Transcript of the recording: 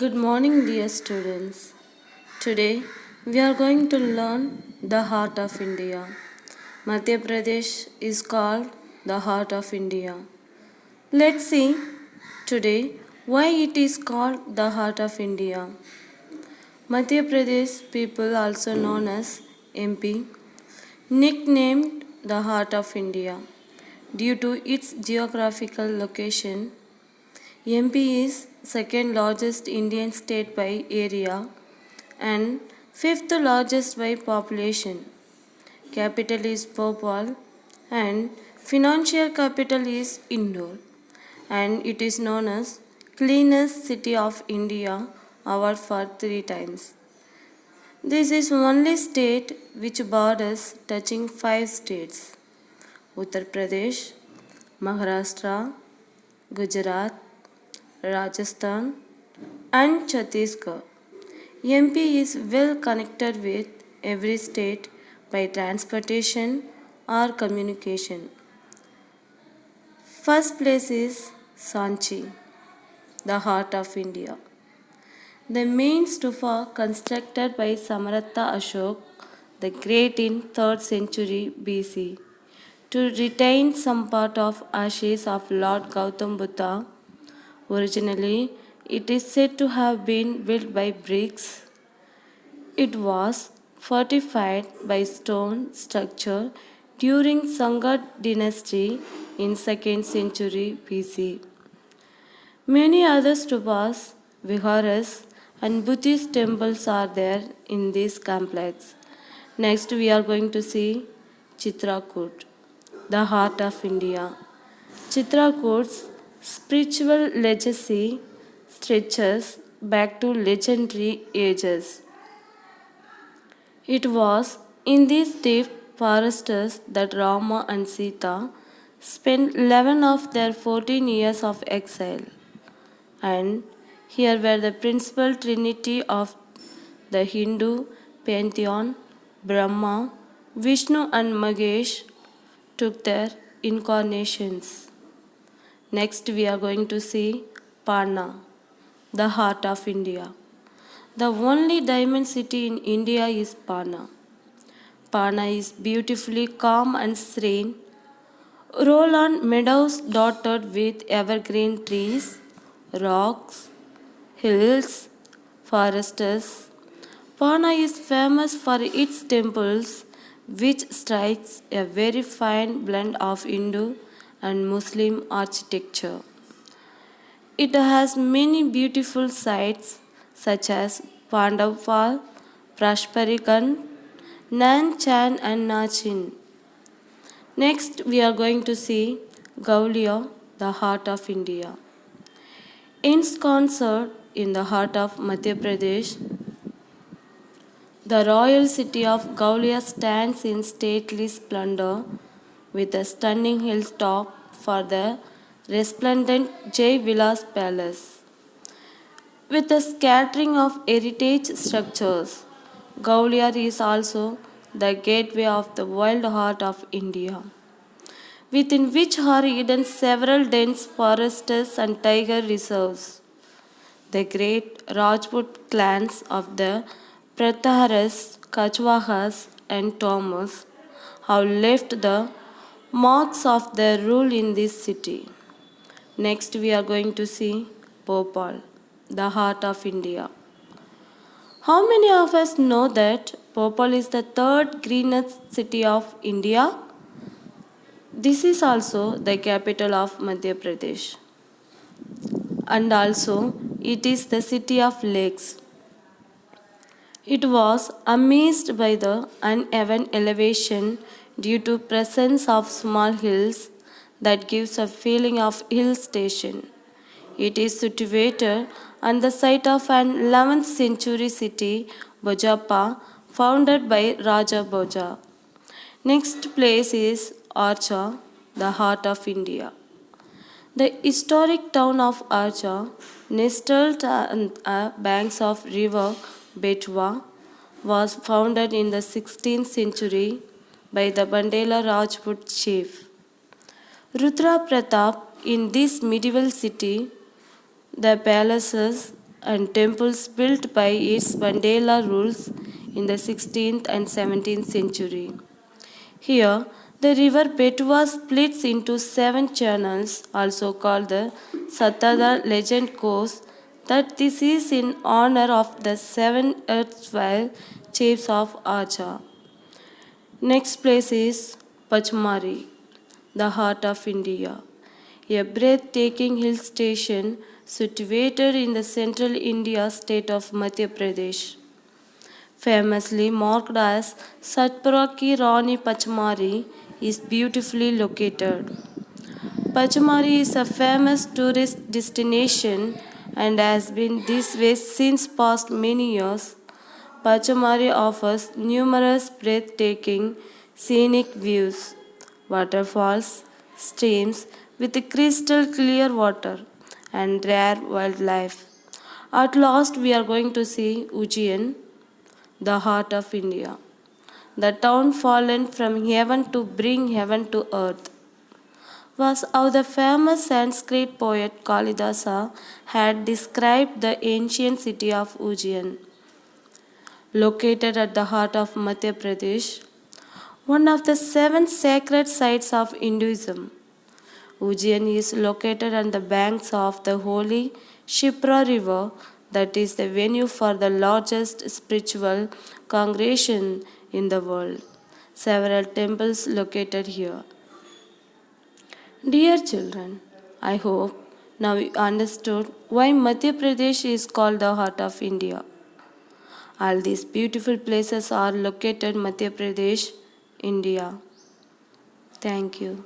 Good morning, dear students. Today we are going to learn the heart of India. Madhya Pradesh is called the heart of India. Let's see today why it is called the heart of India. Madhya Pradesh, people also known as MP, nicknamed the heart of India due to its geographical location. MP is second largest Indian state by area and fifth largest by population. Capital is Bhopal and financial capital is Indore, and it is known as cleanest city of India award for 3 times. This is only state which borders touching 5 states: Uttar Pradesh, Maharashtra, Gujarat, Rajasthan, and Chhattisgarh. MP is well connected with every state by transportation or communication. First place is Sanchi, the heart of India. The main stupa constructed by Samartha Ashok the Great in 3rd century BC to retain some part of ashes of Lord Gautam Buddha. Originally, it is said to have been built by bricks. It was fortified by stone structure during Sangha dynasty in 2nd century BC. Many other stupas, viharas, and Buddhist temples are there in this complex. Next, we are going to see Chitrakoot, the heart of India. Chitrakoot's spiritual legacy stretches back to legendary ages. It was in these deep forests that Rama and Sita spent 11 of their 14 years of exile. And here were the principal trinity of the Hindu pantheon: Brahma, Vishnu, and Mahesh took their incarnations. Next, we are going to see Pana, the heart of India. The only diamond city in India is Pana. Pana is beautifully calm and serene. Roll on meadows dotted with evergreen trees, rocks, hills, forests. Pana is famous for its temples, which strikes a very fine blend of Hindu and Muslim architecture. It has many beautiful sites such as Pandavpal, Prashparigan, Nanchan, and Nachin. Next, we are going to see Gaulia, the heart of India. Ensconced in the heart of Madhya Pradesh, the royal city of Gaulia stands in stately splendor with a stunning hilltop for the resplendent Jai Vilas Palace. With a scattering of heritage structures, Gwalior is also the gateway of the wild heart of India, within which are hidden several dense forests and tiger reserves. The great Rajput clans of the Pratharas, Kachwahas, and Thomas have left the marks of their rule in this city. Next, we are going to see Bhopal, the heart of India. How many of us know that Bhopal is the third greenest city of India? This is also the capital of Madhya Pradesh, and also it is the city of lakes. It was amazed by the uneven elevation due to presence of small hills that gives a feeling of hill station. It is situated on the site of an 11th century city, Bojappa, founded by Raja Bhoja. Next place is Archa, the heart of India. The historic town of Archa, nestled on the banks of river Betwa, was founded in the 16th century by the Bandela Rajput chief Rudra Pratap. In this medieval city, the palaces and temples built by its Mandela rules in the 16th and 17th century. Here, the river Betwa splits into 7 channels, also called the Satada legend goes that this is in honor of the 7 erstwhile chiefs of Acha. Next place is Pachmari, the heart of India, a breathtaking hill station situated in the central India state of Madhya Pradesh. Famously marked as Satpura Ki Rani Pachmari, is beautifully located. Pachmari is a famous tourist destination and has been this way since past many years. Pachamari offers numerous breathtaking scenic views, waterfalls, streams with crystal clear water, and rare wildlife. At last, we are going to see Ujjain, the heart of India, the town fallen from heaven to bring heaven to earth, was how the famous Sanskrit poet Kalidasa had described the ancient city of Ujjain. Located at the heart of Madhya Pradesh, one of the 7 sacred sites of Hinduism. Ujjain is located on the banks of the holy Shipra River, that is the venue for the largest spiritual congregation in the world. Several temples located here. Dear children, I hope now you understood why Madhya Pradesh is called the heart of India. All these beautiful places are located in Madhya Pradesh, India. Thank you.